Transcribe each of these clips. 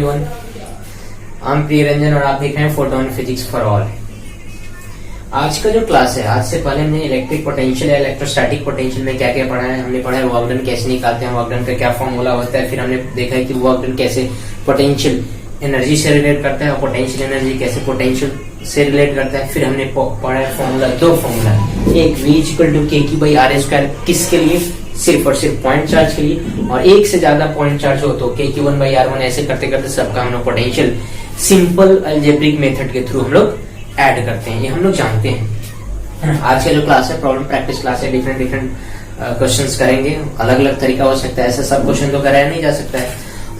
Everyone, I am प्रिय रंजन और आप देख रहे हैं फोटोन फिजिक्स फॉर ऑल। आज का जो क्लास है, आज से पहले हमने इलेक्ट्रिक पोटेंशियल या इलेक्ट्रोस्टैटिक पोटेंशियल में क्या क्या पढ़ा है। हमने पढ़ा है वर्क डन कैसे निकालते हैं, वर्क डन का क्या फॉर्मूला होता है। फिर हमने देखा है कि वर्क डन कैसे पोटेंशियल एनर्जी से रिलेट करता है और पोटेंशियल एनर्जी कैसे पोटेंशियल से रिलेट करता है। फिर हमने पढ़ा है फॉर्मूला, दो फॉर्मूला, एक V इक्वल टू k/r², किसके लिए, सिर्फ और सिर्फ पॉइंट चार्ज के लिए, और एक से ज्यादा पॉइंट चार्ज हो तो k/1/r1। ऐसे करते करते सबका हम लोग पोटेंशियल सिंपल अलजेब्रिक मेथड के थ्रू हम लोग ऐड करते हैं, ये हम लोग जानते हैं। आज का जो क्लास है प्रॉब्लम प्रैक्टिस क्लास है, डिफरेंट क्वेश्चंस करेंगे, अलग अलग तरीका हो सकता है, ऐसा सब क्वेश्चन तो कराया नहीं जा सकता है।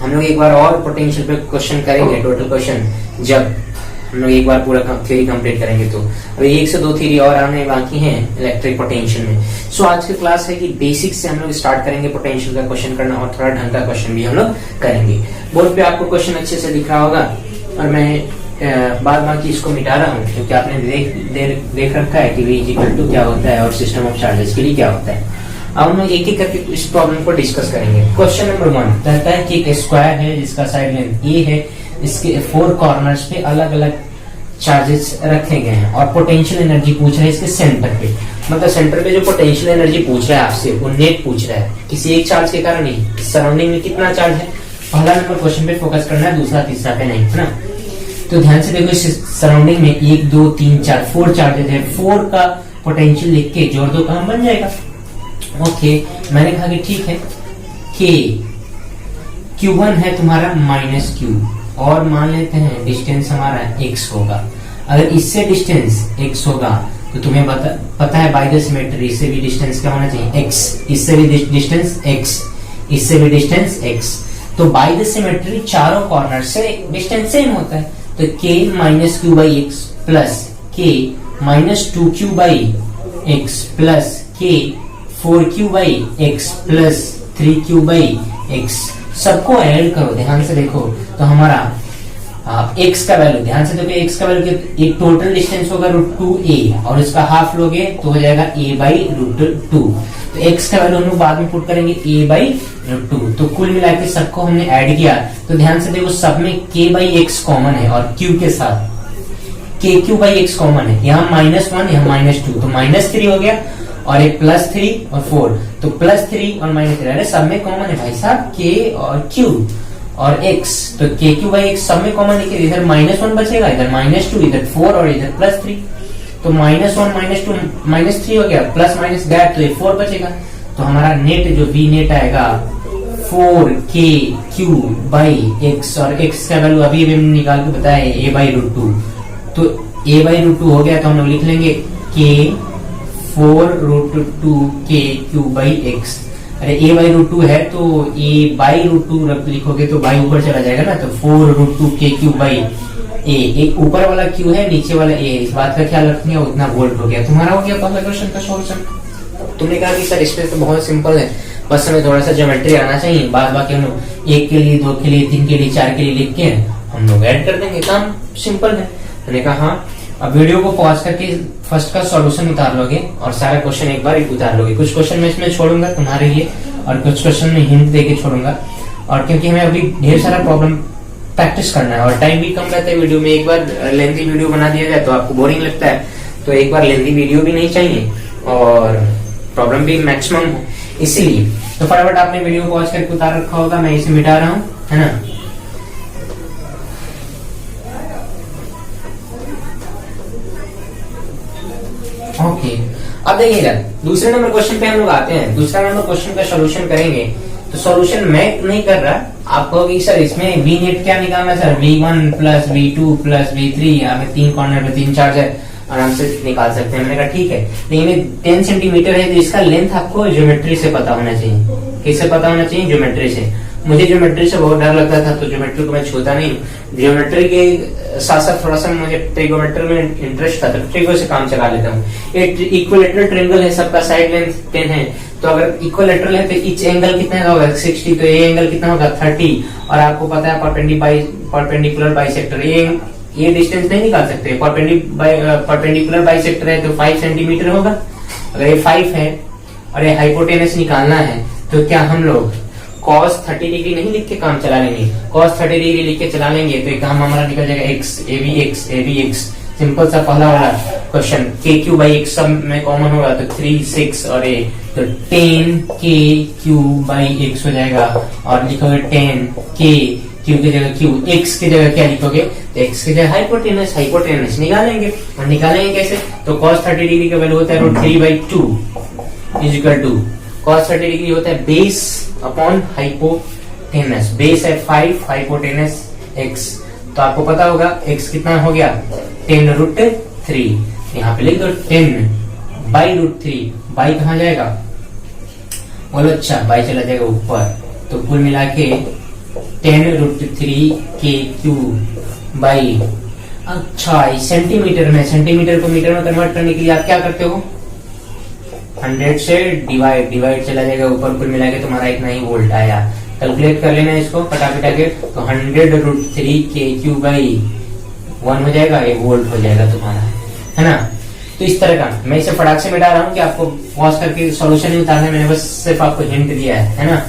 हम लोग एक बार और पोटेंशियल पे क्वेश्चन करेंगे, टोटल क्वेश्चन, जब हम लोग एक बार पूरा थ्योरी कंप्लीट करेंगे। तो अभी 1 से 2 थ्योरी और आने बाकी हैं इलेक्ट्रिक पोटेंशियल में। सो आज की क्लास है कि बेसिक से हम लोग स्टार्ट करेंगे पोटेंशियल का क्वेश्चन करना, और थोड़ा ढंग का क्वेश्चन भी हम लोग करेंगे। बोर्ड पे आपको क्वेश्चन अच्छे से दिख रहा होगा और मैं बाद बाकी इसको मिटा रहा हूँ क्योंकि आपने देख रखा है कि V इक्वल टू क्या होता है और सिस्टम ऑफ चार्जेस के लिए क्या होता है। अब हम एक एक करके इस प्रॉब्लम को डिस्कस करेंगे। क्वेश्चन नंबर 1 कहता है कि एक स्क्वायर है जिसका साइड लेंथ A है, इसके 4 कॉर्नर्स पे अलग अलग चार्जेस रखे गए हैं और पोटेंशियल एनर्जी पूछ रहा है इसके सेंटर पे। मतलब सेंटर पे जो पोटेंशियल एनर्जी पूछ रहा है आपसे वो नेट पूछ रहा है, किसी एक चार्ज के कारण ही। सराउंडिंग में कितना चार्ज है, पहला नंबर क्वेश्चन पे फोकस करना है, दूसरा तीसरा पे नहीं, है ना। तो ध्यान से देखो, इस सराउंडिंग में 1 2 3 4 4 चार्जेस है। 4 का पोटेंशियल लिख के जोड़ दो, काम बन जाएगा। ओके, मैंने कहा कि ठीक है, Q1 है तुम्हारा -Q, और मान लेते हैं डिस्टेंस हमारा x होगा। अगर इससे डिस्टेंस x होगा तो तुम्हें पता है बाय द सिमेट्री इससे भी डिस्टेंस क्या होना चाहिए, x, इससे भी डिस्टेंस x, इससे भी डिस्टेंस x। तो बाय द सिमेट्री चारों कॉर्नर से डिस्टेंस सेम होता है। तो k -q/x plus k -2q/x plus k 4q/x plus 3q/x, सबको ऐड करो। ध्यान से देखो तो हमारा x का वैल्यू, ध्यान से देखो x का वैल्यू, एक टोटल डिस्टेंस होगा √2a और इसका हाफ लोगे तो हो जाएगा a/√2। तो x का वैल्यू हम लोग बाद में पुट करेंगे a/√2। तो कुल मिला के सबको हमने ऐड किया। तो ध्यान से देखो सब में k/x कॉमन है और q के साथ kq/x कॉमन है। यहाँ -1 यहाँ -2 तो -3 हो गया, और एक +3 और 4, तो +3 और -3, अरे सब में कॉमन है भाई साहब k और q और x। तो kq/x सब में कॉमन है, इधर -1 बचेगा, इधर -2, इधर 4 और इधर +3। तो -1 -2 -3 हो गया, प्लस माइनस गैप तो ये 4 बचेगा। तो हमारा नेट जो V नेट आएगा 4kq/x, और x का वैल्यू अभी हमने निकाल के बताया a/√2। तो a/√2 हो गया, तो हम लोग लिख लेंगे k 4√2kq/x। अरे a/√2 है तो a/√2 लिखोगे तो बाई ऊपर चला जाएगा ना, तो 4√2kq/a। एक ऊपर वाला q है, नीचे वाला a है, इस बात का ख्याल रखना, उतना वोल्ट हो गया। तुम्हारा हो गया पहला क्वेश्चन का सॉल्यूशन। तुमने कहा कि सर इसमें तो बहुत सिंपल है, बस हमें थोड़ा सा ज्योमेट्री आना चाहिए, बाद बाकी हम लोग 1 के लिए 2 के लिए 3 के लिए 4 के लिए लिख के हम लोग ऐड कर देंगे, काम सिंपल है। मैंने कहा हाँ। अब वीडियो को पॉज करके फर्स्ट का सॉल्यूशन उतार लोगे और सारा क्वेश्चन एक बार उतार लोगे। कुछ क्वेश्चन मैं इसमें छोड़ूंगा तुम्हारे लिए और कुछ क्वेश्चन में हिंट देके छोड़ूंगा, और क्योंकि हमें अभी ढेर सारा प्रॉब्लम प्रैक्टिस करना है और टाइम भी कम रहता है वीडियो में। एक बार लेंथी वीडियो बना दिया जाए तो आपको बोरिंग लगता है, तो एक बार लेंथी वीडियो भी नहीं चाहिए और प्रॉब्लम भी मैक्सिमम हो, इसीलिए तो फटाफट आपने वीडियो पॉज करके उतार रखा होगा, मैं इसे मिटा रहा हूँ, है ना। ओके, अब देखिएगा दूसरे नंबर क्वेश्चन पे हम लोग आते हैं। दूसरा नंबर क्वेश्चन का सॉल्यूशन करेंगे। तो सॉल्यूशन मैं नहीं कर रहा, आप कहोगे सर इसमें V नेट क्या निकालना है sir, V1 plus V2 plus V3, यहाँ पे 3 कॉर्नर पे 3 चार्ज है, आराम से निकाल सकते हैं। मैंने कहा ठीक है, लेकिन 10 सेंटीमीटर है तो इसका लेंथ आपको ज्योमेट्री से पता होना चाहिए। किससे पता होना चाहिए, ज्योमेट्री से। मुझे ज्योमेट्री से बहुत डर लगता था तो ज्योमेट्री को मैं छूता नहीं। ज्योमेट्री के साथ साथ थोड़ा सा मुझे ट्रिगोमेट्री में इंटरेस्ट था, तो ट्रिगो से काम चला लेता हूँ। एक इक्विलेटरल ट्रायंगल है, सबका साइड लेंथ 10 है, तो अगर इक्विलेटरल है तो ईच एंगल कितना होगा 60, तो ये एंगल कितना होगा 30, और आपको पता है परपेंडिकुलर बाइसेक्टर, ये डिस्टेंस नहीं निकाल सकते। परपेंडिकुलर बाइसेक्टर है तो 5 सेंटीमीटर होगा। अगर ये 5 है और ये हाइपोटेनस निकालना है तो क्या हम लोग cos 30 डिग्री नहीं लिख के काम चला लेंगे, cos 30 डिग्री लिख के चला लेंगे तो एक काम हमारा निकल जाएगा x a b x। Simple सा पहला वाला question, k q by x सब में कॉमन होगा तो 3 6 और a, तो 10 k q बाई x हो जाएगा। और लिखोगे 10 k q की जगह q, x की जगह क्या लिखोगे, तो x की जगह हाइपोटेनस निकालेंगे। और निकालेंगे कैसे, तो cos 30 डिग्री का वैल्यू होता है √3/2 is equal to, cos 30 degree होता है बेस अपॉन हाइपोटेनस, बेस है 5, हाइपोटेनस x। तो आपको पता होगा x कितना हो गया 10√3, यहाँ पे लिख दो 10/√3, बाई कहाँ जाएगा, बोलो अच्छा बाई चला जाएगा ऊपर, तो कुल मिला के 10√3 k³ बाई, अच्छा सेंटीमीटर में, सेंटीमीटर को मीटर में कन्वर्ट करने के लिए आप क्या करते हो, 100 से डिवाइड चला जाएगा ऊपर, कुल मिला के तुम्हारा इतना ही वोल्ट आया। कैलकुलेट कर लेना इसको फटाफटा के, तो 100√3 k³ बाई 1 हो जाएगा, ये वोल्ट हो जाएगा तुम्हारा, है ना। तो इस तरह का मैं इसे फटाक से मिटा रहा हूँ कि आपको पॉज करके सॉल्यूशन नहीं उतारना, मैंने बस सिर्फ आपको हिंट दिया है ना,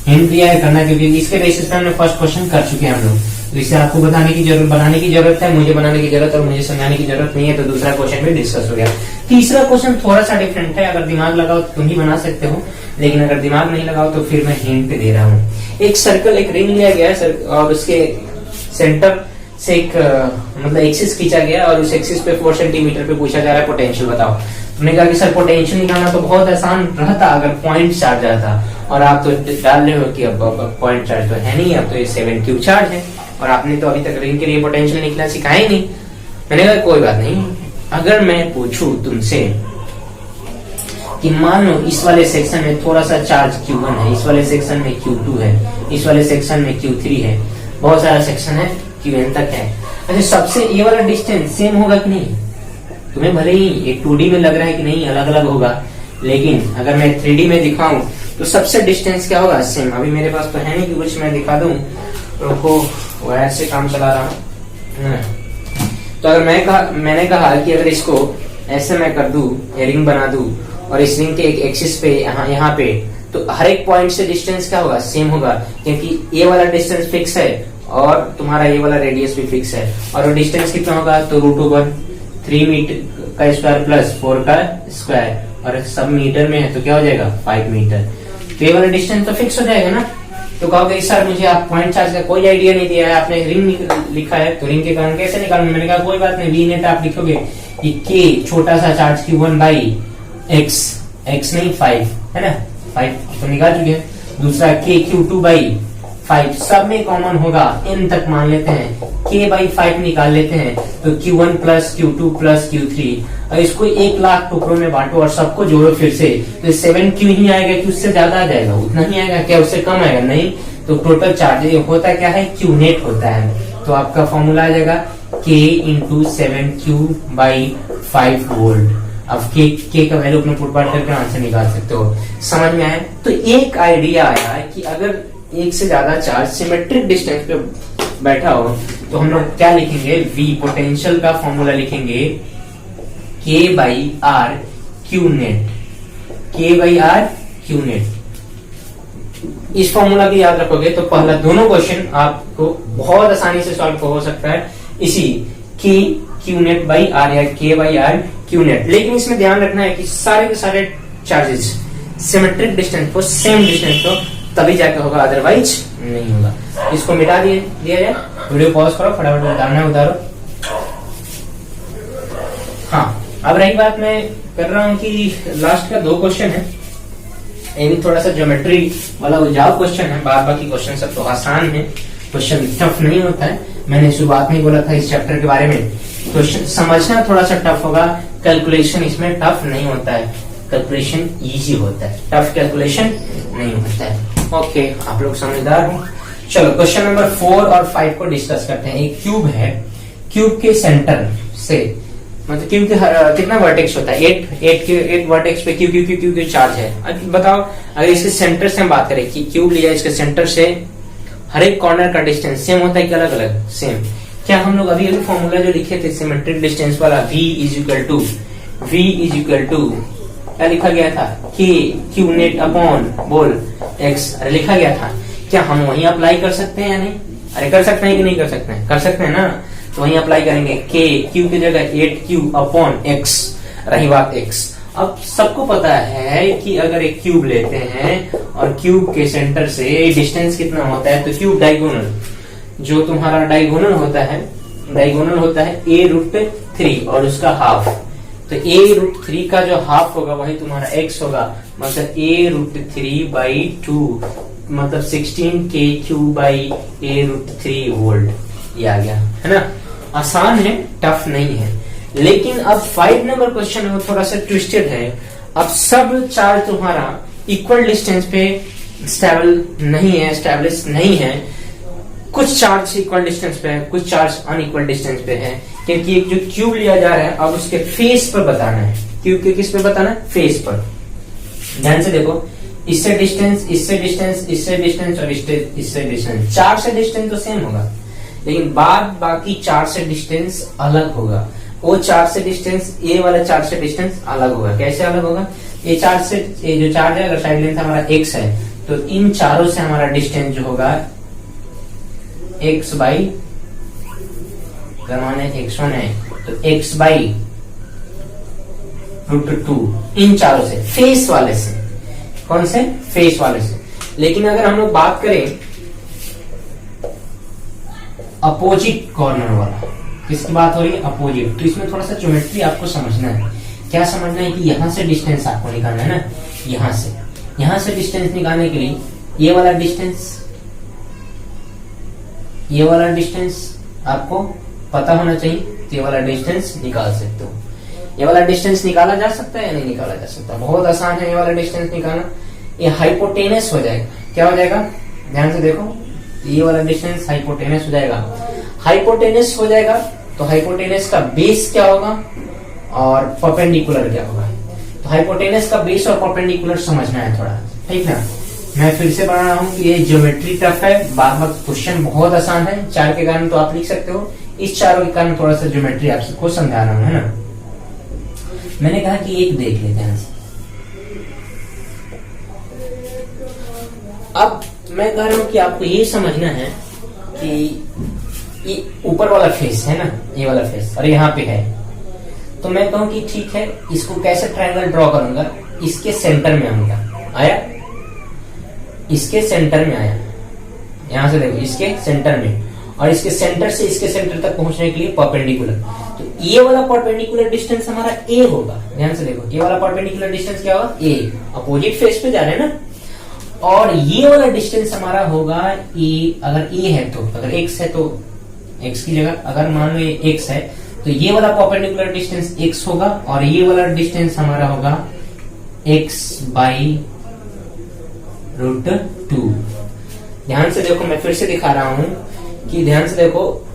हिंट दिया है करना, क्योंकि इसके बेसिस पे हमने फर्स्ट क्वेश्चन कर चुके हैं हम लोग, तो इसे आपको बनाने की जरूरत है, मुझे बनाने की जरूरत और मुझे समझाने की जरूरत नहीं है, तो दूसरा क्वेश्चन भी डिस्कस हो गया। तीसरा क्वेश्चन थोड़ा सा डिफरेंट है, अगर दिमाग लगाओ तो तुम ही बना सकते हो, लेकिन अगर दिमाग नहीं लगाओ तो फिर मैं हिंट दे रहा हूँ। एक सर्कल, एक रिंग लिया गया है और उसके सेंटर से एक मतलब एक्सिस खींचा गया और उस एक्सिस पे 4 सेंटीमीटर पे पूछा जा रहा है पोटेंशियल बताओ। तुमने कहा कि सर पोटेंशियल निकालना तो बहुत आसान रहता अगर पॉइंट चार्ज आता, और आप तो डाल रहे हो कि अब पॉइंट चार्ज तो है नहीं, अब तो ये 7 चार्ज है, और आपने तो अभी तक रिंग के लिए पोटेंशियल निकला सिखाया ही नहीं। मैंने कहा कोई बात नहीं, अगर मैं पूछूं तुमसे कि मान लो इस वाले सेक्शन में थोड़ा सा चार्ज Q1 है, इस वाले सेक्शन में Q2 है, इस वाले सेक्शन में Q3 है, बहुत सारा सेक्शन है Qn तक है। अच्छा सबसे ये वाला डिस्टेंस सेम होगा कि नहीं, तुम्हें भले ही एक 2D में लग रहा है कि नहीं अलग अलग होगा, लेकिन अगर मैं 3D में दिखाऊं तो सबसे डिस्टेंस क्या होगा, सेम। अभी मेरे पास तो है नहीं कि कुछ मैं दिखा दूं, रुको वायर से काम चला रहा हूं। तो अगर मैंने कहा कि अगर इसको ऐसे मैं कर दूं, रिंग बना दूं और इस रिंग के एक एक्सिस पे यहाँ पे, तो हर एक पॉइंट से डिस्टेंस क्या होगा, सेम होगा, क्योंकि ये वाला डिस्टेंस फिक्स है और तुम्हारा ये वाला रेडियस भी फिक्स है। और वो डिस्टेंस कितना होगा, तो √3 मीटर का स्क्वायर प्लस 4 का स्क्वायर, और सब मीटर में है तो क्या हो जाएगा 5 मीटर। तो ये वाला डिस्टेंस तो फिक्स हो जाएगा ना। तो कहोगे सर मुझे आप पॉइंट चार्ज का कोई आइडिया नहीं दिया है, आपने रिंग लिखा है तो रिंग के कारण कैसे निकालूंगा। मैंने कहा कोई बात नहीं, वी नेट आप लिखोगे कि k छोटा सा चार्ज Q1 बाई x नहीं 5 है ना, 5 तो निकाल चुके हैं। दूसरा k Q2 बाई 5 सब में कॉमन होगा, n तक मान लेते हैं, k बाई 5 निकाल लेते हैं, तो Q1 plus Q2 plus Q3, और इसको 1,00,000 टुकड़ों में बांटो और सबको जोड़ो फिर से, तो 7 क्यों ही आएगा कि उससे ज्यादा आ जाएगा, उतना ही आएगा क्या, उससे कम आएगा नहीं। तो टोटल चार्ज होता क्या है, Q नेट होता है। तो आपका फॉर्मूला आ जाएगा k into 7Q by 5 volt. अब k का वैल्यू अपने पुट पाट करके आंसर निकाल सकते हो। समझ में आया। तो एक आइडिया आया है कि अगर एक से ज्यादा चार्ज सिमेट्रिक डिस्टेंस पे बैठा हो तो हम लोग क्या लिखेंगे, V पोटेंशियल का फॉर्मूला लिखेंगे K by R Q net, K by R Q net. इस फॉर्मूला को याद रखोगे तो पहला दोनों क्वेश्चन आपको बहुत आसानी से सॉल्व हो सकता है इसी K Q net by R या K by R Q net. लेकिन इसमें ध्यान रखना है कि सारे के सारे चार्जेस सिमेट्रिक डिस्टेंस को, सेम डिस्टेंस को, तभी जाकर होगा, अदरवाइज नहीं होगा। इसको मिटा दिया जाए। वीडियो पॉज करो, फटाफट उतारना उतारो। हाँ, अब रही बात, मैं कर रहा हूँ कि लास्ट का 2 क्वेश्चन है, ये भी थोड़ा सा ज्योमेट्री वाला उलझाव क्वेश्चन है। बाकी क्वेश्चन सब तो आसान है, क्वेश्चन टफ नहीं होता है। मैंने शुरुआत में बोला था इस चैप्टर के बारे में, क्वेश्चन समझना थोड़ा सा टफ होगा, कैलकुलेशन इसमें टफ नहीं होता है, कैलकुलेशन इजी होता है, टफ कैलकुलेशन नहीं होता है। ओके, आप लोग समझदार हो। चलो क्वेश्चन नंबर 4 और 5 को डिस्कस करते हैं। एक क्यूब है, क्यूब के सेंटर से, मतलब क्यूब के कितना वर्टेक्स होता है, 8 वर्टेक्स पे क्यू चार्ज है। अब बताओ अगर इसके सेंटर से हम बात करें कि क्यूब लिया, इसके सेंटर से हर एक कॉर्नर का डिस्टेंस सेम होता है कि अलग अलग, सेम। क्या हम लोग अभी फॉर्मूला जो लिखे थे सिमेट्रिक डिस्टेंस वाला, V इज इक्वल टू क्या लिखा गया था, K क्यू नेट अपॉन बोल X, लिखा गया था क्या हम वहीं अप्लाई कर सकते हैं या नहीं? अरे कर सकते हैं कि नहीं कर सकते हैं? कर सकते हैं ना। तो वहीं अप्लाई करेंगे, के क्यू की जगह 8q अपॉन x, रही बात x। अब सबको पता है कि अगर एक क्यूब लेते हैं और क्यूब के सेंटर से डिस्टेंस कितना होता है, तो क्यूब डायगोनल, जो तुम्हारा डायगोनल होता है a√3 और उसका हाफ। तो a√3 का जो हाफ होगा वही तुम्हारा x होगा, मतलब a√3/2, मतलब 16kq/a√3 वोल्ट। ये आ गया, है ना। आसान है, टफ नहीं है। लेकिन अब 5 नंबर क्वेश्चन है वो थोड़ा सा ट्विस्टेड है। अब सब चार्ज तुम्हारा इक्वल डिस्टेंस पे एस्टेब्लिश नहीं है। कुछ चार्ज इक्वल डिस्टेंस पे है, कुछ चार्ज अनइक्वल डिस्टेंस पे है, क्योंकि एक जो क्यूब लिया जा रहा है अब उसके फेस पर बताना है। क्यूब के किस पे बताना है? फेस पर। ध्यान से देखो, इससे डिस्टेंस, इससे डिस्टेंस, इससे डिस्टेंस और इससे डिस्टेंस, 4 से डिस्टेंस तो सेम होगा, लेकिन बाकी 4 से डिस्टेंस अलग होगा। वो 4 से डिस्टेंस, ये वाला 4 से डिस्टेंस अलग होगा। कैसे अलग होगा? ये जो चार्ज है, अगर साइड लेंथ हमारा x है, तो इन चारों से हमारा डिस्टेंस जो होगा x/, अगर माने x1 है तो x/√2, इन चारों से, फेस वाले से। कौन से? फेस वाले से। लेकिन अगर हम लोग बात करें अपोजिट कॉर्नर वाला, किसकी बात हो रही है? अपोजिट। तो इसमें थोड़ा सा ज्योमेट्री आपको समझना है। क्या समझना है कि यहां से डिस्टेंस आपको निकालना है ना, यहां से डिस्टेंस निकालने के लिए ये वाला डिस्टेंस आपको पता होना चाहिए। तो ये वाला डिस्टेंस निकाल सकते हो। ये वाला डिस्टेंस निकाला जा सकता है या नहीं निकाला जा सकता? बहुत आसान है ये वाला डिस्टेंस निकालना। ये हाइपोटेनस हो जाएगा। क्या हो जाएगा? ध्यान से देखो, ये वाला डिस्टेंस हाइपोटेनस हो जाएगा। हाइपोटेनस हो जाएगा तो हाइपोटेनस का बेस क्या होगा और परपेंडिकुलर क्या होगा? तो हाइपोटेनस का बेस और परपेंडिकुलर समझना है थोड़ा, ठीक है। मैं फिर से बता रहा हूँ कि ये ज्योमेट्री टफ है, बार क्वेश्चन बहुत आसान है। 4 के कारण तो आप लिख सकते हो, इस चारों के कारण थोड़ा सा ज्योमेट्री आपसे को समझा रहा हूँ, है ना। मैंने कहा कि एक देख लेते हैं। अब मैं कह रहा हूं कि आपको ये समझना है कि ये ऊपर वाला फेस है ना, ये वाला फेस, और यहाँ पे है। तो मैं कहूं कि ठीक है, इसको कैसे ट्रायंगल ड्रॉ करूंगा? इसके सेंटर में आऊंगा। आया? इसके सेंटर में आया। यहां से देखो, इसके सेंटर में, और इसके सेंटर से इसके सेंटर तक पहुंचने के लिए परपेंडिकुलर। तो ये वाला परपेंडिकुलर डिस्टेंस हमारा ए होगा। ध्यान से देखो, ये वाला परपेंडिकुलर डिस्टेंस क्या होगा? ए। अपोजिट फेस पे जा रहे हैं ना। और ये वाला डिस्टेंस हमारा होगा ए। अगर ए है तो, अगर x है तो x की जगह अगर मान लो ये x है, तो ये वाला परपेंडिकुलर डिस्टेंस x होगा, और ये वाला डिस्टेंस हमारा होगा x/√2। ध्यान से देखो, मैं फिर से दिखा रहा हूं कि ध्यान से देखो,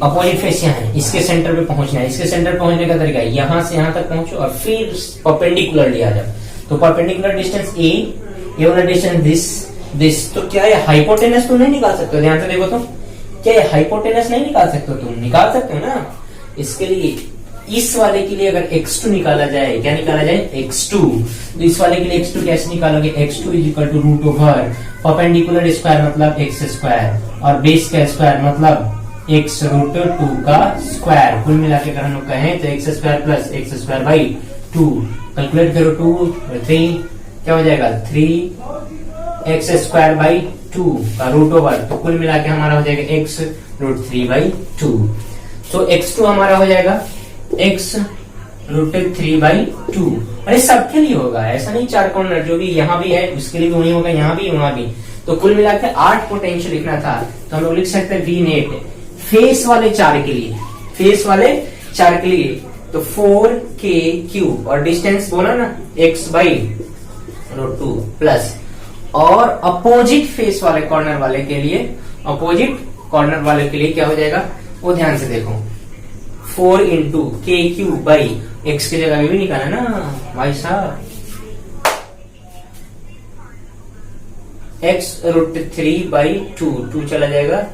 अपोजिट फेस यहाँ है, इसके सेंटर पे पहुंचना है। इसके सेंटर पहुंचने का तरीका है यहां से यहां तक पहुंचो और फिर परपेंडिकुलर लिया जाए। तो परपेंडिकुलर डिस्टेंस ए, ये वाला डिस्टेंस दिस। तो क्या ये हाइपोटेनस तुम नहीं निकाल सकते हो? ध्यान से देखो तो, क्या ये हाइपोटेनस नहीं निकाल सकते हो? तुम निकाल सकते हो ना। इसके लिए, इस वाले के लिए अगर x2 निकाला जाए, क्या निकाला जाए? x2। तो इस वाले के लिए x2 कैसे निकालोगे? x2 = √, परपेंडिकुलर स्क्वायर मतलब x², और बेस का स्क्वायर मतलब x√2 का स्क्वायर। कुल मिला के अगर हम लोग कहें तो x² + x²/2। कैलकुलेट करो, 2 और 3 क्या हो जाएगा? 3x²/2 का √, तो कुल मिला के हमारा हो जाएगा x√3/2। तो x2 हमारा हो जाएगा x√3/2। अरे सबके लिए होगा, ऐसा नहीं। 4 कॉर्नर जो भी यहाँ भी है उसके लिए भी वही होगा, यहाँ भी वहां भी। तो कुल मिला के 8 पोटेंशियल लिखना था, तो हम लोग लिख सकते हैं V नेट फेस वाले 4 के लिए, फेस वाले 4 के लिए। तो 4k³ और डिस्टेंस बोला ना x/√2 प्लस, और अपोजिट फेस वाले कॉर्नर वाले के लिए, अपोजिट कॉर्नर वाले के लिए क्या हो जाएगा? वो ध्यान से देखो, 4 × k³ x की जगह भी निकाला ना भाई साहब, x√3/2। 2 चला जाएगा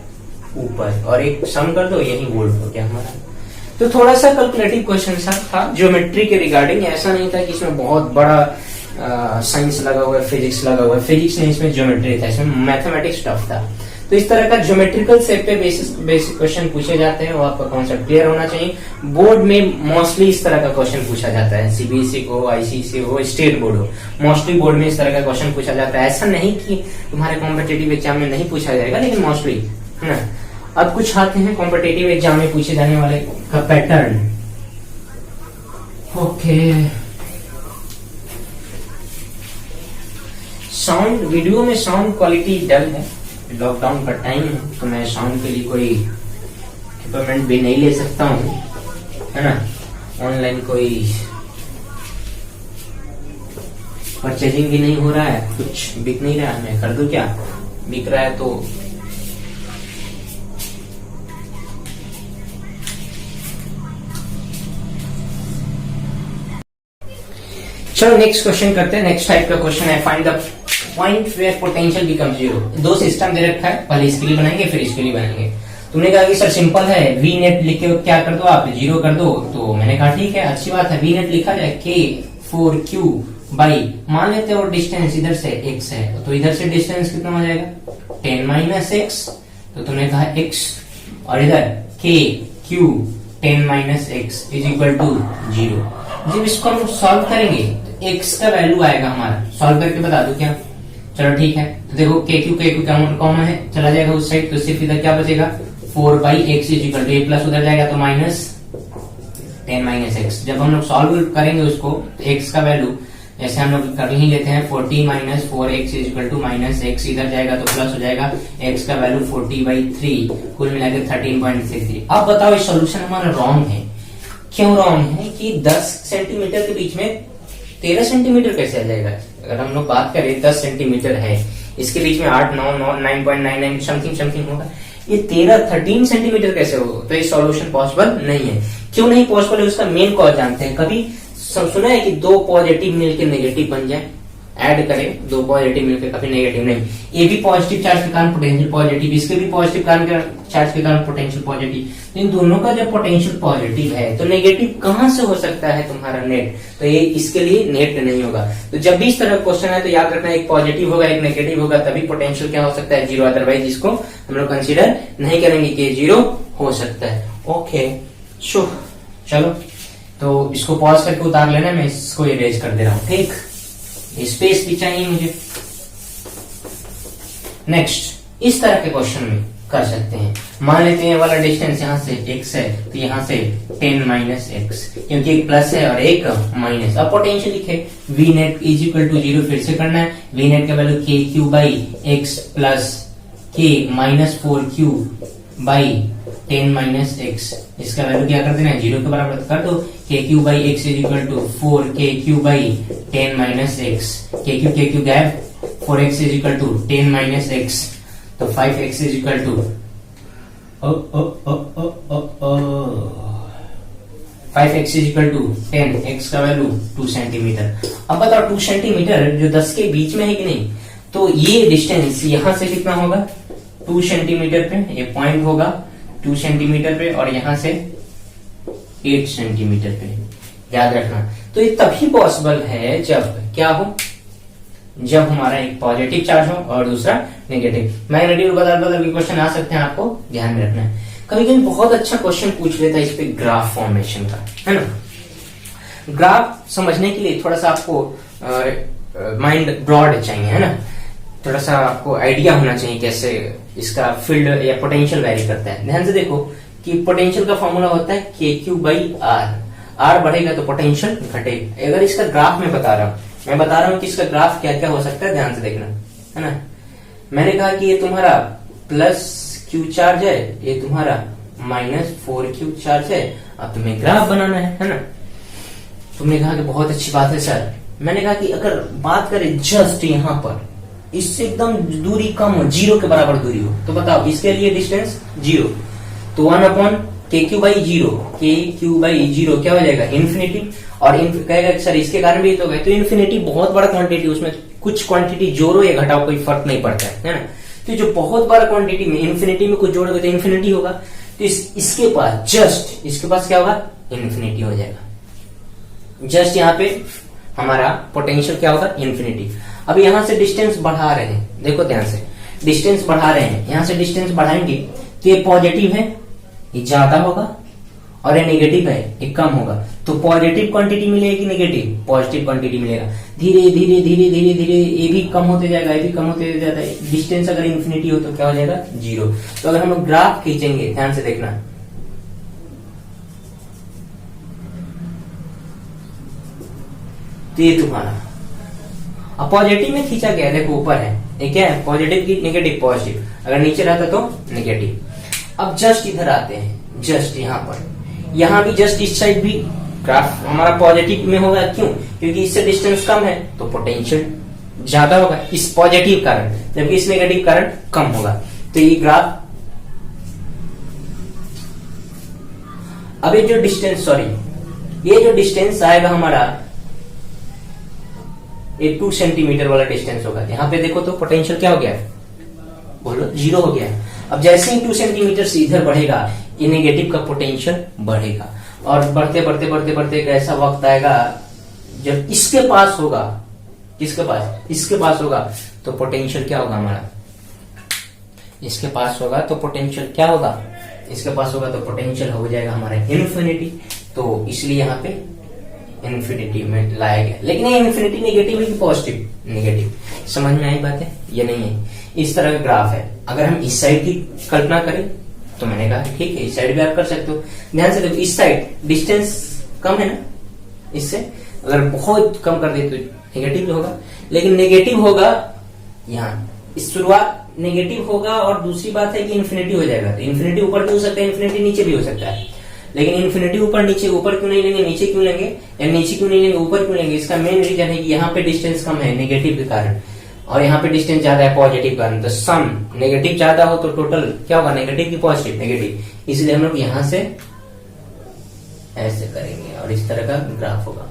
ऊपर, और एक सम कर दो, यही वोल्ट हो गया हमारा। तो थोड़ा सा कैलकुलेटिव क्वेश्चन था ज्योमेट्री के रिगार्डिंग। ऐसा नहीं था कि इसमें बहुत बड़ा साइंस लगा हुआ है, फिजिक्स लगा हुआ है। फिजिक्स नहीं, इसमें ज्योमेट्री था, इसमें मैथमेटिक्स टफ था। तो इस तरह का ज्योमेट्रिकल शेप पे बेसिक क्वेश्चन पूछे जाते हैं, वो आपका कॉन्सेप्ट क्लियर होना चाहिए। बोर्ड में मोस्टली इस तरह का क्वेश्चन पूछा जाता है, सीबीएसई हो, आईसीएसई हो, स्टेट बोर्ड हो, मोस्टली बोर्ड में इस तरह का क्वेश्चन पूछा जाता है। ऐसा नहीं कि तुम्हारे कॉम्पिटेटिव एग्जाम में नहीं पूछा जाएगा, लेकिन मोस्टली है ना। अब कुछ आते हैं कॉम्पिटेटिव एग्जाम में पूछे जाने वाले का पैटर्न। ओके, साउंड, वीडियो में साउंड क्वालिटी डल है, लॉकडाउन का टाइम है, तो मैं साउंड के लिए कोई इक्विपमेंट भी नहीं ले सकता हूँ, है ना। ऑनलाइन कोई परचेजिंग भी नहीं हो रहा है, कुछ बिक नहीं रहा है, मैं कर दूं क्या? बिक रहा है तो चलो नेक्स्ट क्वेश्चन करते हैं। नेक्स्ट टाइप का क्वेश्चन है, find the point where potential become zero. दो सिस्टम दे रखा है, पहले इसके लिए बनाएंगे फिर इसके लिए बनाएंगे। तुमने कहा कि सर सिंपल है, वी नेट लिख के क्या कर दो आप, जीरो कर दो। तो मैंने कहा ठीक है, अच्छी बात है, वी नेट लिखा जाए K4Q बाई, मान लेते हैं और डिस्टेंस इधर से x है, तो इधर से डिस्टेंस कितना हो जाएगा 10 माइनस एक्स। तो तुमने कहा x और इधर KQ 10 minus X is equal to 0। जब इसको हम सॉल्व करेंगे तो x का वैल्यू आएगा हमारा, सॉल्व करके बता दो क्या? चलो ठीक है, तो देखो KQ कॉमन है, चला जाएगा उस साइड, तो सिर्फ इधर क्या बचेगा 4 by X is equal to, A plus उधर जाएगा तो माइनस 10 माइनस एक्स। जब हम लोग सॉल्व करेंगे उसको, तो एक्स का वैल्यू जैसे हम लोग कर ही लेते हैं, 40 minus 4x is equal to minus X, इधर जाएगा तो प्लस हो जाएगा, x का वैल्यू 40/3, कुल मिलाकर 13.63। अब बताओ ये सॉल्यूशन हमारा रॉन्ग है। क्यों रॉन्ग है? कि 10 सेंटीमीटर के बीच में 13 सेंटीमीटर कैसे आ जाएगा? अगर हम लोग बात करें 10 सेंटीमीटर है, इसके बीच में 8, 9, 9.99 समथिंग होगा, ये 13 सेंटीमीटर कैसे होगा? तो ये सॉल्यूशन पॉसिबल नहीं है। क्यों नहीं पॉसिबल है? उसका मेन कॉज जानते हैं। कभी सुना है कि दो पॉजिटिव मिलकर नेगेटिव बन जाए, ऐड करें दो पॉजिटिव मिलकर, कभी नेगेटिव नहीं। ये भी पॉजिटिव चार्ज के कारण पोटेंशियल पॉजिटिव, इसके भी पॉजिटिव चार्ज के कारण पोटेंशियल पॉजिटिव। इन दोनों का जब पोटेंशियल पॉजिटिव है तो नेगेटिव कहां से हो सकता है तुम्हारा नेट? तो ये इसके लिए नेट नहीं होगा। तो जब भी इस तरह क्वेश्चन है तो याद रखना, एक पॉजिटिव होगा एक नेगेटिव होगा, तभी पोटेंशियल क्या हो सकता है, जीरो। अदरवाइज इसको हम लोग कंसिडर नहीं करेंगे कि जीरो हो सकता है। ओके चलो, तो इसको पॉज करके उतार लेना, मैं इसको इरेज कर दे रहा हूं, ठीक। स्पेस भी चाहिए मुझे। नेक्स्ट, इस तरह के क्वेश्चन में कर सकते हैं, मान लेते हैं वाला डिस्टेंस यहाँ से x है, तो यहाँ से 10 माइनस एक्स, क्योंकि एक प्लस है और एक माइनस। अब पोटेंशियल लिखे, V net is equal to 0, फिर से करना है। वी नेट का value KQ by X plus K minus 4Q by 10 minus X, इसका वैल्यू क्या कर देना है, 0 के बराबर कर दो। KQ by X is equal to 4KQ by 10 minus X, KQ gap, 4x is equal to 10 minus X, तो 5x is equal to 5x is equal to 10, x का वैल्यू 2 सेंटीमीटर। अब बताओ 2 सेंटीमीटर जो 10 के बीच में है कि नहीं, तो ये डिस्टेंस यहां से कितना होगा 2 सेंटीमीटर पे, ये पॉइंट होगा 2 सेंटीमीटर पे, और यहां से 8 सेंटीमीटर पे, याद रखना। तो ये तभी पॉसिबल है जब क्या हो, जब हमारा एक पॉजिटिव चार्ज हो और दूसरा नेगेटिव। मैग्नेटिक बदल के क्वेश्चन आ सकते हैं, आपको ध्यान में रखना है। कभी कभी बहुत अच्छा क्वेश्चन पूछ लेता है इस पे ग्राफ फॉर्मेशन का, है ना। ग्राफ समझने के लिए थोड़ा सा आपको माइंड ब्रॉड चाहिए, है ना, थोड़ा सा आपको आइडिया होना चाहिए कैसे इसका फील्ड या पोटेंशियल वैरी करता है। ध्यान से देखो कि पोटेंशियल का फॉर्मूला होता है KQ बाई R बढ़ेगा तो पोटेंशियल घटेगा। अगर इसका ग्राफ मैं बता रहा हूं कि इसका ग्राफ क्या क्या हो सकता है, ध्यान से देखना, है ना। मैंने कहा कि ये तुम्हारा प्लस Q चार्ज है, ये तुम्हारा माइनस 4Q चार्ज है। अब तुम्हें ग्राफ बनाना है ना। तुमने कहा कि बहुत अच्छी बात है सर। मैंने कहा कि अगर बात करें जस्ट यहाँ पर, इससे एकदम दूरी कम हो, 0 के बराबर दूरी हो, तो बताओ इसके लिए डिस्टेंस 0, तो 1 KQ बाई 0, KQ बाई 0 क्या हो जाएगा, इन्फिनिटी। और कहेगा सर इसके कारण भी तो गए, तो इन्फिनिटी बहुत बड़ा क्वांटिटी, उसमें कुछ क्वांटिटी जोड़ो या घटाओ कोई फर्क नहीं पड़ता है ना। तो जो बहुत बड़ा क्वांटिटी में इन्फिनिटी में कुछ जोड़ोगे तो इन्फिनिटी होगा, तो इसके पास जस्ट इसके पास क्या होगा, इन्फिनिटी हो जाएगा। जस्ट यहाँ पे हमारा पोटेंशियल क्या होगा, इन्फिनिटी। अब यहां से डिस्टेंस बढ़ा रहे हैं, देखो ध्यान से, डिस्टेंस बढ़ा रहे हैं, यहां से डिस्टेंस बढ़ाएंगे तो ये पॉजिटिव है, ये ज्यादा होगा, और ये नेगेटिव है, ये कम होगा। तो पॉजिटिव क्वांटिटी मिलेगी, नेगेटिव पॉजिटिव क्वांटिटी मिलेगा। धीरे धीरे धीरे धीरे धीरे ये भी कम होते जाएगा, ये भी कम होते जाता है। डिस्टेंस अगर इन्फिनिटी हो तो क्या हो जाएगा, जीरो। तो अगर हम लोग ग्राफ खींचेंगे, ध्यान से देखना, तो ये तुम्हारा अब पॉजिटिव में खींचा गया, देखो ऊपर है, ये क्या है, पॉजिटिव की नेगेटिव, पॉजिटिव, अगर नीचे रहता तो नेगेटिव। अब जस्ट इधर आते हैं, जस्ट यहाँ पर, यहाँ भी जस्ट इस साइड भी ग्राफ हमारा पॉजिटिव में होगा। क्यों? क्योंकि इससे डिस्टेंस कम है तो पोटेंशियल ज्यादा होगा इस पॉजिटिव कारण, जबकि इस नेगेटिव कारण कम होगा। तो ये ग्राफ, अब ये जो डिस्टेंस, सॉरी, ये जो डिस्टेंस आएगा हमारा, ये 2 सेंटीमीटर वाला डिस्टेंस होगा। यहाँ पे देखो तो पोटेंशियल क्या हो गया, बोलो, जीरो हो गया। अब जैसे ही 2 सेंटीमीटर से इधर बढ़ेगा, ये नेगेटिव का पोटेंशियल बढ़ेगा, और बढ़ते बढ़ते बढ़ते बढ़ते एक ऐसा वक्त आएगा जब इसके पास होगा, किसके पास, इसके पास होगा, तो पोटेंशियल क्या होगा हमारा, इसके पास होगा तो पोटेंशियल क्या होगा, इसके पास होगा तो पोटेंशियल हो जाएगा हमारा इन्फिनिटी। तो इसलिए यहाँ पे इन्फिनिटी में लाया गया। लेकिन ये इन्फिनिटी नेगेटिव है कि पॉजिटिव, नेगेटिव। समझ में आई बात है, ये नहीं है। इस तरह का ग्राफ है। अगर हम इस साइड की कल्पना करें तो मैंने कहा ठीक है, इस साइड भी आप कर सकते हो। ध्यान से देखो, इस साइड डिस्टेंस कम है ना, इससे अगर बहुत कम कर दे तो नेगेटिव होगा, लेकिन नेगेटिव होगा यहाँ, इस शुरुआत नेगेटिव होगा, और दूसरी बात है कि इन्फिनिटी हो जाएगा। तो इन्फिनिटी ऊपर भी हो सकता है, इन्फिनिटी नीचे भी हो सकता है। लेकिन इन्फिनिटी ऊपर नीचे, ऊपर क्यों नहीं लेंगे, नीचे क्यों लेंगे, या नीचे क्यों नहीं लेंगे, ऊपर क्यों लेंगे? इसका मेन रीजन है कि यहाँ पे डिस्टेंस कम है नेगेटिव के कारण, और यहाँ पे डिस्टेंस ज्यादा है पॉजिटिव कारण। तो सम नेगेटिव ज्यादा हो तो टोटल क्या होगा, नेगेटिव की पॉजिटिव, नेगेटिव। इसलिए हम लोग यहाँ से ऐसे करेंगे और इस तरह का ग्राफ होगा।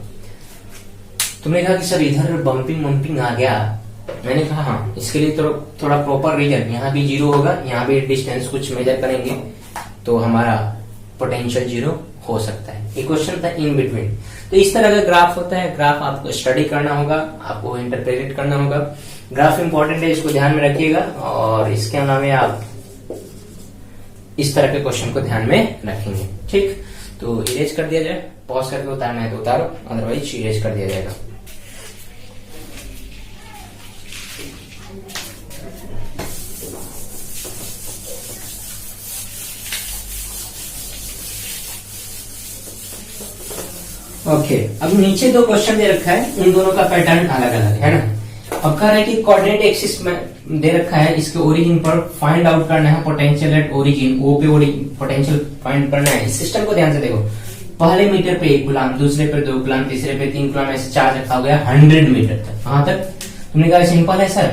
तुमने कहा कि सर इधर बम्पिंग वम्पिंग आ गया, मैंने कहा हाँ, इसके लिए तो थोड़ा प्रॉपर रीजन, यहाँ भी जीरो होगा, यहाँ भी डिस्टेंस कुछ मेजर करेंगे तो हमारा पोटेंशियल जीरो हो सकता है। एक क्वेश्चन था इन बिटवीन। तो इस तरह का ग्राफ होता है। ग्राफ आपको स्टडी करना होगा, आपको इंटरप्रेट करना होगा। ग्राफ इंपॉर्टेंट है, इसको ध्यान में रखिएगा, और इसके अलावा आप इस तरह के क्वेश्चन को ध्यान में रखेंगे। ठीक, तो इरेज कर दिया जाए, पॉज करके उतारना है तो उतारो, अदरवाइज इरेज कर दिया जाएगा। ओके, अब नीचे दो क्वेश्चन दे रखा है, इन दोनों का पैटर्न अलग अलग है ना। अब कह रहा है कि कोऑर्डिनेट एक्सिस में दे रखा है, इसके ओरिजिन पर फाइंड आउट करना है पोटेंशियल एट ओरिजिन, ओ पे पोटेंशियल फाइंड करना है। इस सिस्टम को ध्यान से देखो, पहले मीटर पे 1 कूलम, दूसरे पे 2 कूलम, तीसरे पे 3 कूलम, ऐसे चार्ज रखा हो गया 100 मीटर तक। कहां तक? तुमने कहा सिंपल है सर,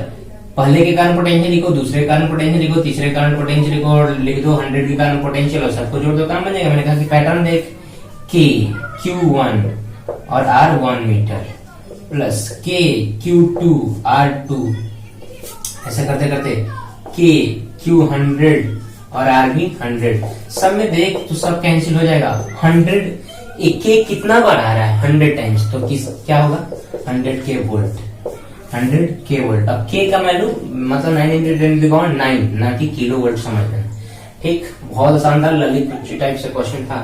पहले के कारण पोटेंशियल लिखो, दूसरे के कारण पोटेंशियल लिखो, तीसरे के कारण पोटेंशियल लिखो, और लिख दो 100 के कारण पोटेंशियल, और सबको जोड़ दो, काम बन जाएगा। मैंने कहा कि पैटर्न देख, के Q1 और R1 metre plus K Q2 R2, ऐसा करते करते K Q100 और R भी 100, सब में देख तो सब कैंसिल हो जाएगा। 100 K कितना बार आ रहा है, 100 टाइम्स, तो किस क्या होगा, 100 K वोल्ट, 100 K वोल्ट। अब K का वैल्यू मतलब 9 ना कि किलो वोल्ट, समझ लेना। ठीक, बहुत शानदार ललित टाइप से क्वेश्चन था,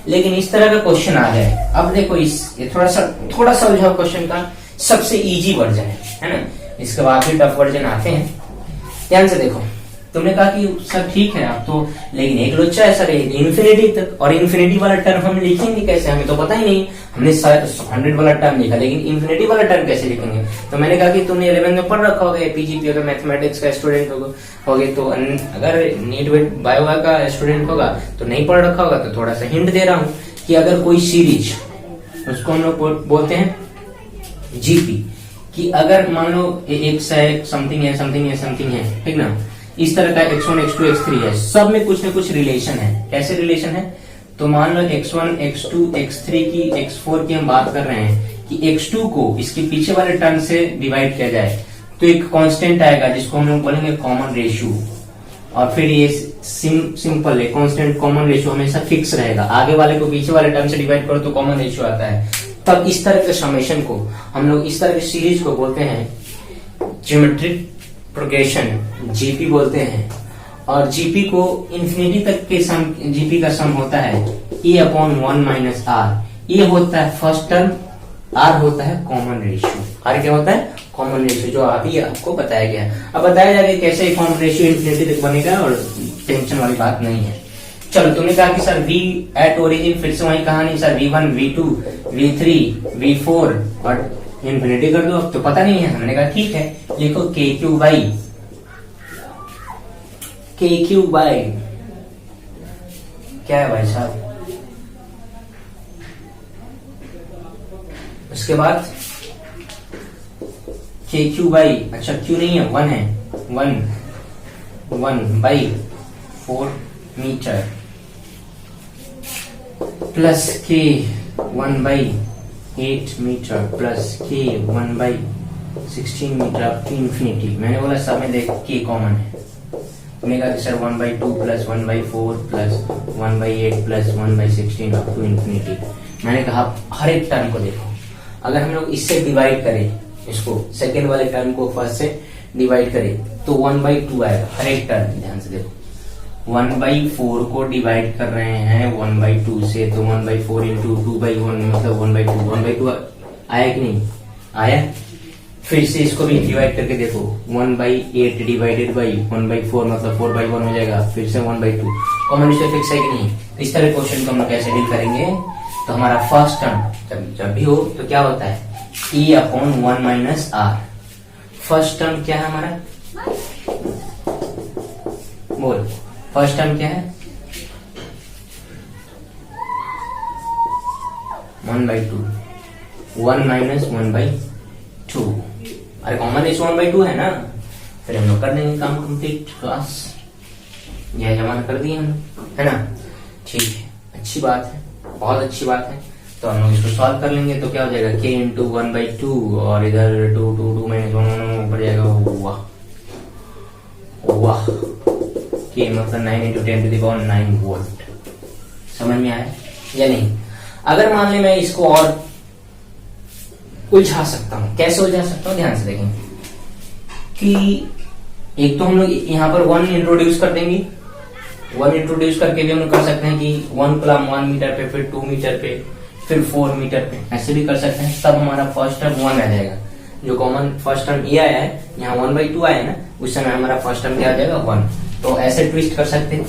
लेकिन इस तरह का क्वेश्चन आ जाए। अब देखो ये थोड़ा सा उलझा क्वेश्चन का सबसे इजी वर्जन है ना, इसके बाद भी टफ वर्जन आते हैं। ध्यान से देखो, तुमने कहा कि सब ठीक है अब तो, लेकिन एक लोचा है सर इन्फिनिटी तक, और इन्फिनिटी वाला टर्म हम लिखेंगे कैसे, हमें तो पता ही नहीं। हमने 100 वाला टर्म लिखा, लेकिन इन्फिनिटी वाला टर्म कैसे लिखेंगे? तो मैंने कहा कि तुमने 11 में पढ़ रखा होगा, पीजीपी अगर मैथमेटिक्स का स्टूडेंट होगे तो, अगर नीट वेट बायो का स्टूडेंट होगा तो नहीं पढ़ रखा होगा, तो थोड़ा सा हिंट दे रहा हूँ कि अगर कोई सीरीज, उसको हम लोग बोलते हैं जीपी, कि अगर मान लो x है, समथिंग है, समथिंग है, समथिंग है, ठीक ना, इस तरह का x1 x2 x3 है, सब में कुछ न कुछ रिलेशन है। कैसे रिलेशन है? तो मान लो x1 x2 x3 की x4 की हम बात कर रहे हैं कि x2 को इसके पीछे वाले टर्म से डिवाइड किया जाए तो एक कांस्टेंट आएगा जिसको हम लोग बोलेंगे कॉमन रेशियो, और फिर ये सिंपल है, कांस्टेंट कॉमन रेशियो हमेशा फिक्स रहेगा। आगे वाले को पीछे वाले टर्म से डिवाइड करो तो कॉमन रेशियो आता है। तब इस तरह के समेशन को हम लोग, इस तरह की सीरीज को बोलते हैं ज्योमेट्रिक प्रोग्रेशन, जीपी बोलते हैं। और जीपी को इंफिनिटी तक के सम, जीपी का सम होता है a/1 माइनस आर। ये होता है फर्स्ट टर्म, आर होता है कॉमन रेशियो। आर क्या होता है? कॉमन रेशियो, जो अभी आपको बताया गया। अब बताया जाएगा कैसे कॉमन रेशियो इंफिनिटी तक बनेगा, और टेंशन वाली बात नहीं है। चलो, तुमने कहा कि सर v एट ओरिजिन, फिर से वही कहानी sir, v1 v2 v3 v4 और इंफिनिटी कर दो। अब तो पता नहीं है, हमने कहा ठीक है, लिखो k बाई क्या है भाई साहब, उसके बाद k बाई, अच्छा क्यू नहीं है, 1 है, 1 by 4 meter plus k 1 by 8 meter plus k 1 by 16 meter up to infinity. मैंने बोला सब में देख k कॉमन है। तुमने कहा कि sir 1/2 plus 1/4 plus 1/8 plus 1/16 up to infinity. मैंने कहा हर एक टर्म को देखो, अगर हम लोग इससे डिवाइड करें, इसको सेकेंड वाले टर्म को फर्स्ट से डिवाइड करें तो 1/2 आएगा हर एक टर्म। ध्यान से देखो, 1/4 को डिवाइड कर रहे हैं 1/2 से, तो 1/4 इंटू 2/1 मतलब 1/2, 1/2 आया कि नहीं आया। फिर से इसको भी डिवाइड करके देखो, 1/8 डिवाइडेड बाई 1/4 मतलब 4/1 हो जाएगा, फिर से 1/2। कॉमन रेशियो फिक्स है कि नहीं। इस तरह क्वेश्चन को हम लोग कैसे डील करेंगे, तो हमारा फर्स्ट टर्म जब भी हो तो क्या होता है, e/1 minus are. First term क्या है हमारा, बोल फर्स्ट टर्म क्या है, 1/2, 1 माइनस 1/2। अरे कॉमन रेशियो 1/2 है ना, फिर हम लोग कर देंगे काम कंप्लीट। क्लास यह जमा कर दिए हम, है ना। ठीक है, अच्छी बात है, बहुत अच्छी बात है। तो हम लोग इसको सॉल्व कर लेंगे, तो क्या हो जाएगा, k इंटू 1/2 और इधर 2 माइनस 1 ऊपर जाएगा। वाह वाह, k मतलब 9 इंटू 10⁹ वोल्ट। समझ में आया या नहीं। अगर मान ले मैं इसको और उलझा सकता हूं, कैसे उलझा सकता हूं, ध्यान से देखें कि एक तो हम लोग यहाँ पर 1 इंट्रोड्यूस कर देंगे, 1 इंट्रोड्यूस करके भी हम लोग कर सकते हैं कि 1 कूलम 1 मीटर पे, फिर 2 मीटर पे, फिर 4 मीटर पे, ऐसे भी कर सकते हैं। तब हमारा फर्स्ट टर्म 1 आ जाएगा। जो कॉमन फर्स्ट टर्म ये आया है, यहाँ 1/2 आया है ना, उस समय हमारा फर्स्ट टर्म क्या आ जाएगा, 1। तो ऐसे ट्विस्ट कर सकते हैं।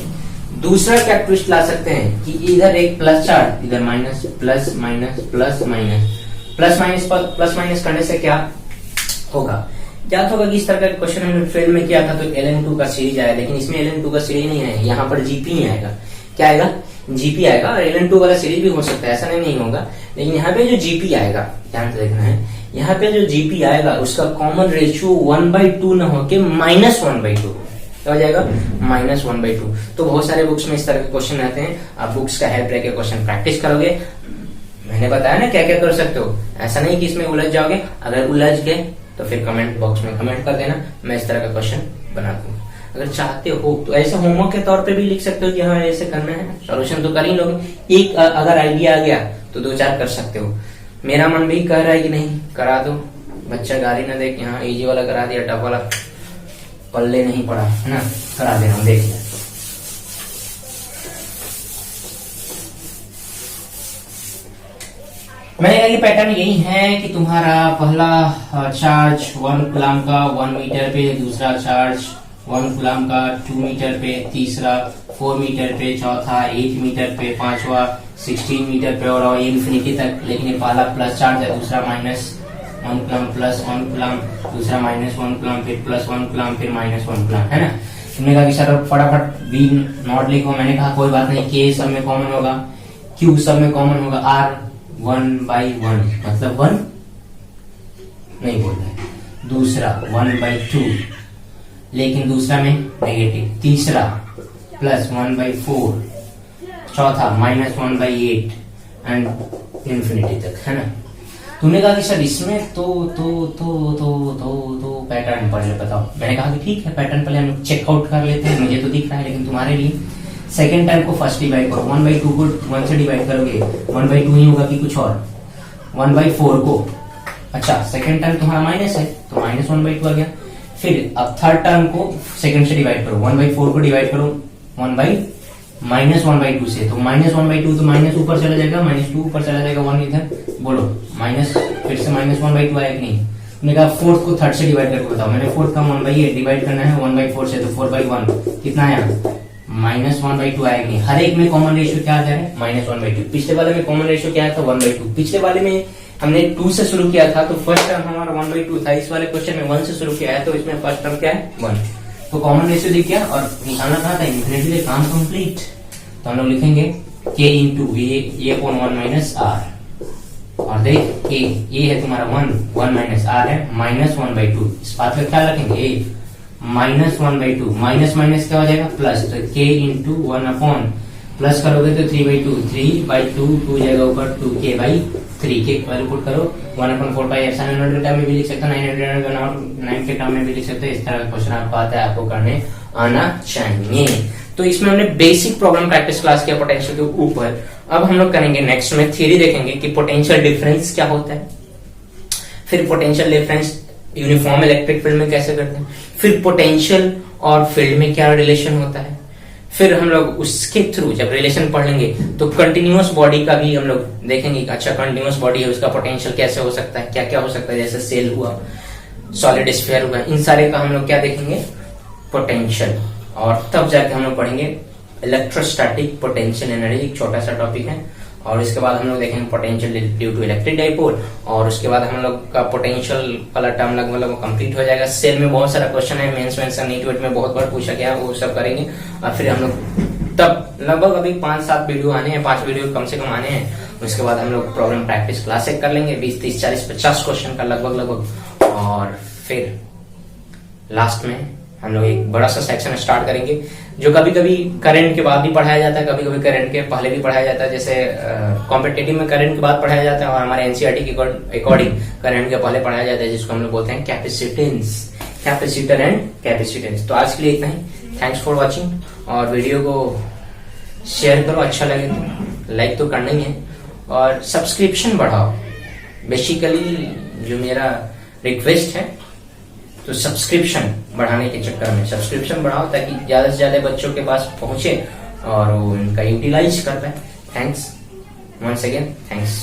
दूसरा क्या ट्विस्ट ला सकते हैं कि इधर एक प्लस चार्ट, इधर minus, plus minus plus minus, plus minus करने से क्या होगा, याद होगा कि इस तरह का क्वेश्चन हमने फील्ड में किया था, तो ln2 का सीरीज आया, लेकिन इसमें ln2 का सीरीज नहीं है, यहाँ पर जीपी ही आएगा। क्या आएगा, जीपी आएगा। और ln2 वाला सीरीज भी हो सकता है, ऐसा नहीं होगा, लेकिन यहाँ पे जो जीपी आएगा, ध्यान से देखना है, यहाँ पे जो जीपी आएगा उसका कॉमन रेशियो 1/2 न होके -1/2 क्या हो जाएगा, -1/2। तो बहुत सारे बुक्स में इस तरह के क्वेश्चन रहते हैं, आप बुक्स का हेल्प लेके क्वेश्चन प्रैक्टिस करोगे। मैंने बताया ना क्या क्या कर सकते हो, ऐसा नहीं कि इसमें उलझ जाओगे। अगर उलझ गए तो फिर कमेंट बॉक्स में कमेंट कर देना, मैं इस तरह का क्वेश्चन बना दूंगा। अगर चाहते हो तो ऐसे होमवर्क के तौर पे भी लिख सकते हो कि हाँ ऐसे करना है, सॉल्यूशन तो कर ही लोगे। एक अगर आइडिया आ गया तो 2-4 कर सकते हो। मेरा मन भी कह रहा है कि नहीं करा दो, बच्चा गाली ना दे कि हाँ इजी वाला करा दिया, टफ वाला पल्ले नहीं पड़ा, है ना, करा देना। देखिए मैंने कहा कि पैटर्न यही है कि तुम्हारा पहला चार्ज 1 कूलम का 1 मीटर पे, दूसरा चार्ज 1 कूलम का 2 मीटर पे, तीसरा 4 मीटर पे, चौथा 8 मीटर पे, पांचवा 16 मीटर पे और इन्फिनिटी तक। लेकिन ये पहला प्लस चार्ज है, दूसरा -1 कूलम, +1 कूलम, दूसरा -1 कूलम, फिर +1 कूलम, फिर -1 कूलम, है ना। तुमने कहा कि सर फटाफट V नॉट लिखो, मैंने कहा कोई बात नहीं, K सब में कॉमन होगा, Q सब में कॉमन होगा, R 1/1 मतलब 1 नहीं बोल रहा है। दूसरा 1/2 लेकिन दूसरा में नेगेटिव, तीसरा +1/4, चौथा -1/8 एंड इन्फिनिटी तक, है ना। तुमने कहा कि सर इसमें तो पैटर्न पहले बताओ। मैंने कहा कि ठीक है, पैटर्न पहले हम चेकआउट कर लेते हैं, मुझे तो दिख रहा है, लेकिन तुम्हारे लिए सेकेंड टर्म को फर्स्ट डिवाइड करो। 1/2 को 1 से डिवाइड करोगे 1/2 ही होगा कि कुछ और, 1/4 को, अच्छा सेकंड टर्म तुम्हारा माइनस है तो -1/2 आ गया। फिर अब थर्ड टर्म को सेकंड से डिवाइड करो, 1/4 को डिवाइड करो -1/2 से, तो -1/2 तो माइनस ऊपर चला जाएगा, -2 ऊपर चला जाएगा, 1 इधर, बोलो माइनस, फिर से -1/2 आया कि नहीं। मैंने कहा फोर्थ को थर्ड से डिवाइड करके बताओ, मैंने फोर्थ का 1/8 डिवाइड करना है 1/4 से, तो 4/1 कितना आया, -1/2 आया कि नहीं। हर एक में कॉमन रेशियो क्या आ जा रहा है, -1/2। पिछले वाले में कॉमन रेशियो क्या था, 1/2। पिछले वाले में हमने 2 से शुरू किया था, तो फर्स्ट टर्म हमारा 1/2 था। इस वाले क्वेश्चन में 1 से शुरू किया है, तो इसमें फर्स्ट टर्म क्या है, 1। तो कॉमन रेशियो दिख गया और निकालना कहा था, इन्फिनिटी काम कंप्लीट। तो हम लोग लिखेंगे k into a upon 1 minus r, और देख k ये है तुम्हारा 1 माइनस r है -1/2। इस बात का ख्याल रखेंगे, a -1/2, माइनस माइनस क्या हो जाएगा प्लस, तो k इंटू 1 अपॉन, प्लस करोगे तो 3/2 2 जगह ऊपर 2k/3 के वैल्यू पुट करो, 1/4 के टर्म में भी लिख सकते हो, 9 के टर्म में भी लिख सकते हो। इस तरह का क्वेश्चन आपको आता है, आपको करने आना चाहिए। तो इसमें हमने बेसिक प्रॉब्लम प्रैक्टिस क्लास किया पोटेंशियल के ऊपर। अब हम लोग करेंगे नेक्स्ट में थ्योरी देखेंगे कि पोटेंशियल डिफरेंस क्या होता है, फिर potential difference uniform electric field में कैसे करते हैं, फिर पोटेंशियल और फील्ड में क्या रिलेशन होता है, फिर हम लोग उसके थ्रू जब रिलेशन पढ़ लेंगे तो कंटिन्यूअस बॉडी का भी हम लोग देखेंगे। अच्छा कंटिन्यूअस बॉडी है, उसका पोटेंशियल कैसे हो सकता है, क्या क्या हो सकता है, जैसे सेल हुआ, सॉलिड स्फीयर हुआ, इन सारे का हम लोग क्या देखेंगे, पोटेंशियल। और तब जाके हम लोग पढ़ेंगे इलेक्ट्रोस्टैटिक पोटेंशियल एनर्जी, एक छोटा सा टॉपिक है। और इसके बाद हम लोग देखेंगे potential due to electric dipole, और उसके बाद हम लोग का पोटेंशियल वाला टर्म लगभग कंप्लीट हो जाएगा। सेल में बहुत सारा क्वेश्चन है, मेंस नीट वेट में बहुत बार पूछा गया, वो सब करेंगे। और फिर हम लोग तब लगभग अभी 5-7 वीडियो आने हैं, 5 वीडियो कम से कम आने हैं। उसके बाद हम लोग प्रॉब्लम प्रैक्टिस क्लास एक कर लेंगे 20, 30, 40, 50 क्वेश्चन का लगभग। और फिर लास्ट में हम लोग एक बड़ा सा सेक्शन स्टार्ट करेंगे, जो कभी कभी करंट के बाद भी पढ़ाया जाता है, कभी कभी करंट के पहले भी पढ़ाया जाता है। जैसे कॉम्पिटिटिव में करंट के बाद पढ़ाया जाता है, और हमारे एनसीईआरटी के अकॉर्डिंग करंट के पहले पढ़ाया जाता है, जिसको हम लोग बोलते हैं कैपेसिटेंस, कैपेसिटर एंड कैपेसिटेंस। तो आज के लिए इतना ही, थैंक्स फॉर वॉचिंग। और वीडियो को शेयर करो, अच्छा लगे तो लाइक तो करना ही है, और सब्सक्रिप्शन बढ़ाओ। बेसिकली जो मेरा रिक्वेस्ट है, तो सब्सक्रिप्शन बढ़ाने के चक्कर में सब्सक्रिप्शन बढ़ाओ, ताकि ज्यादा से ज्यादा बच्चों के पास पहुंचे और वो उनका यूटिलाइज कर पाए। Thanks once again, thanks.